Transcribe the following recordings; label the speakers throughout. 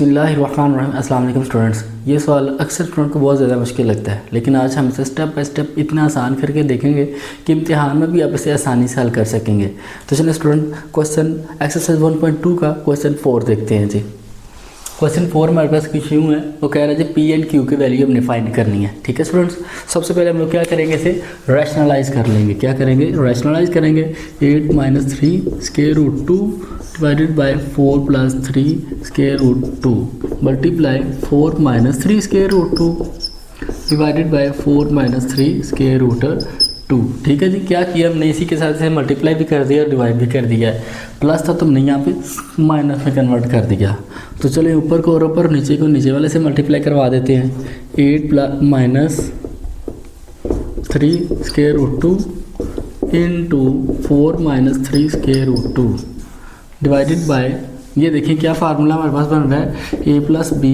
Speaker 1: बिस्मिल्लाहिर्रहमानिर्रहीम। अस्सलाम वालेकुम स्टूडेंट्स। ये सवाल अक्सर स्टूडेंट को बहुत ज़्यादा मुश्किल लगता है, लेकिन आज हम इसे स्टेप बाय स्टेप इतना आसान करके देखेंगे कि इम्तिहान में भी आप इसे आसानी से हल कर सकेंगे। तो चलिए स्टूडेंट, क्वेश्चन एक्सरसाइज 1.2 का क्वेश्चन 4 देखते हैं जी। क्वेश्चन 4 हमारे पास कुछ यूँ है, वो कह रहा है जी पी एंड क्यू की वैल्यू हमने फाइंड करनी है। ठीक है स्टूडेंट्स, सबसे पहले हम लोग क्या करेंगे, इसे रैशनलाइज कर लेंगे। क्या करेंगे? रैशनलाइज करेंगे। 8 - 3 square root 2 divided by 4 + 3 square root 2 multiply 4 - 3 square root 2 divided by 4 - 3 square root 2। ठीक है जी, क्या किया हमने, इसी के साथ से मल्टीप्लाई भी कर दिया और डिवाइड भी कर दिया है। प्लस था तो हमने यहाँ पे माइनस में कन्वर्ट कर दिया। तो चलिए ऊपर को और ऊपर, नीचे को नीचे वाले से मल्टीप्लाई करवा देते हैं। 8 - 3 square root 2 into 4 - 3 square root 2 divided by, ये देखिए क्या फार्मूला हमारे पास बन रहा है, a + b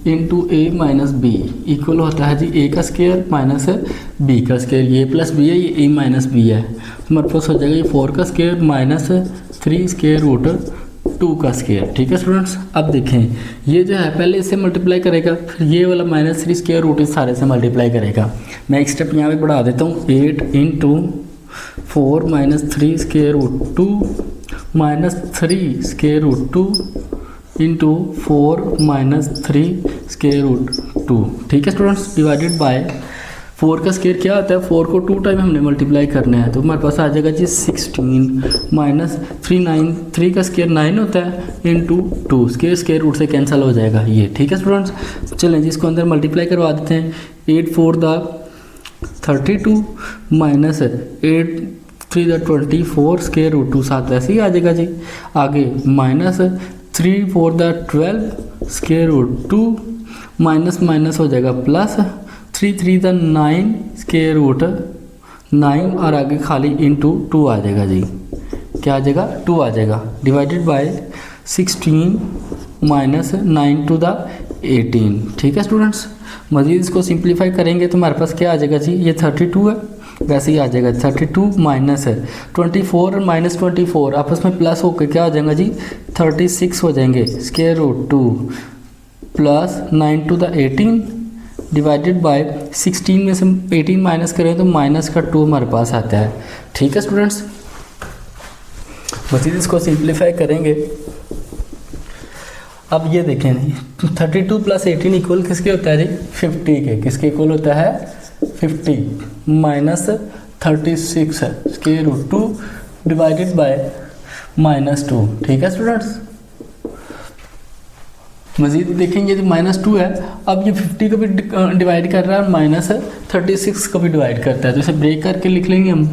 Speaker 1: into a - b equal होता है जी a का स्क्वायर माइनस b का स्क्वायर। ये + b है, ये a - b है, तो हमारे पास हो जाएगा ये 4 का स्क्वायर माइनस 3 स्क्वायर रूट 2 का स्क्वायर। ठीक है स्टूडेंट्स, अब देखें ये जो है पहले इससे मल्टीप्लाई करेगा, फिर ये वाला -3 स्क्वायर रूट इस सारे से मल्टीप्लाई करेगा। मैं एक स्टेप यहाँ पे बढ़ा देता हूँ। 8 into 4 - 3 square root 2 -3 square root 2 into 4 - 3 square root 2। ठीक है स्टूडेंट्स, डिवाइडेड बाय 4 का स्क्वायर क्या होता है, 4 को 2 टाइम हमने मल्टीप्लाई करना है, तो हमारे पास आ जाएगा जी 16 - 3 9 3 का स्क्वायर 9 होता है इंटू 2 स्क्वायर रूट से कैंसिल हो जाएगा ये। ठीक है स्टूडेंट्स, चलें जी इसको अंदर मल्टीप्लाई करवा देते हैं। 8 4 32 माइनस 8 3 24 स्क्वायर रूट 2 साथ वैसे ही आ जाएगा जी। आगे -3 4 12 स्क्वायर रूट 2 माइनस हो जाएगा प्लस 3 3 9 स्क्वायर रूट 9 और आगे खाली इंटू 2 आ जाएगा जी। क्या आ जाएगा? 2 आ जाएगा। Divided by 16 - 9 to the 18। ठीक है स्टूडेंट्स, मज़ीद इसको सिंप्लीफाई करेंगे तो हमारे पास क्या आ जाएगा जी, ये 32 है, वैसे ही आ जाएगा 32 माइनस 24 और -24 आपस में प्लस होकर क्या हो जाएगा जी, 36 हो जाएंगे square root 2 plus 9 to the 18 divided by 16 में से 18 माइनस करें तो माइनस का 2 हमारे पास आता है। ठीक है स्टूडेंट्स, मज़ीद इसको सिंप्लीफाई करेंगे। अब ये देखें 32 + 18 इक्वल किसके होता है जी, 50 के। किसके इक्वल होता है? 50 minus 36 square root 2 divided by -2। ठीक है स्टूडेंट्स, मज़ीद देखेंगे जो -2 है, अब ये 50 को भी डिवाइड कर रहा है, -36 को भी डिवाइड करता है, तो इसे ब्रेक करके लिख लेंगे हम।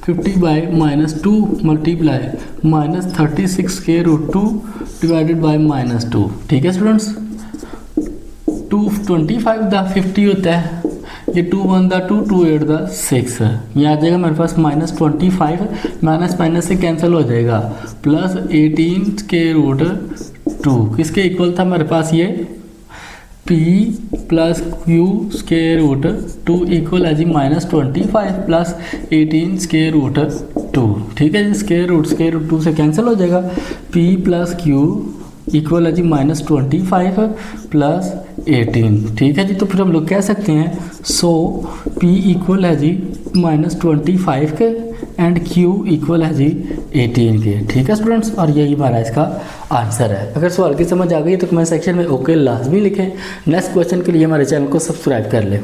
Speaker 1: 50 by -2 multiply -36 square root 2 divided by -2। ठीक है स्टूडेंट्स, 225 50 होता है, ये 2 1 2 2 8 6 ये आ जाएगा हमारे पास -25 माइनस से कैंसिल हो जाएगा, प्लस 18 स्क्वायर रूट 2 किसके इक्वल था हमारे पास, ये p + q square root 2 equal है जी -25 प्लस 18 स्क्वायर रूट 2। ठीक है जी, स्क्वायर रूट 2 से कैंसिल हो जाएगा। p + q इक्वल है जी -25 प्लस 18। ठीक है जी, तो फिर हम लोग कह सकते हैं p इक्वल है जी -25 के एंड q इक्वल है जी 18 के। ठीक है स्टूडेंट्स, और यही हमारा इसका आंसर है। अगर सवाल की समझ आ गई तो कमेंट सेक्शन में ओके लाजमी लिखें। नेक्स्ट क्वेश्चन के लिए हमारे चैनल को सब्सक्राइब कर लें।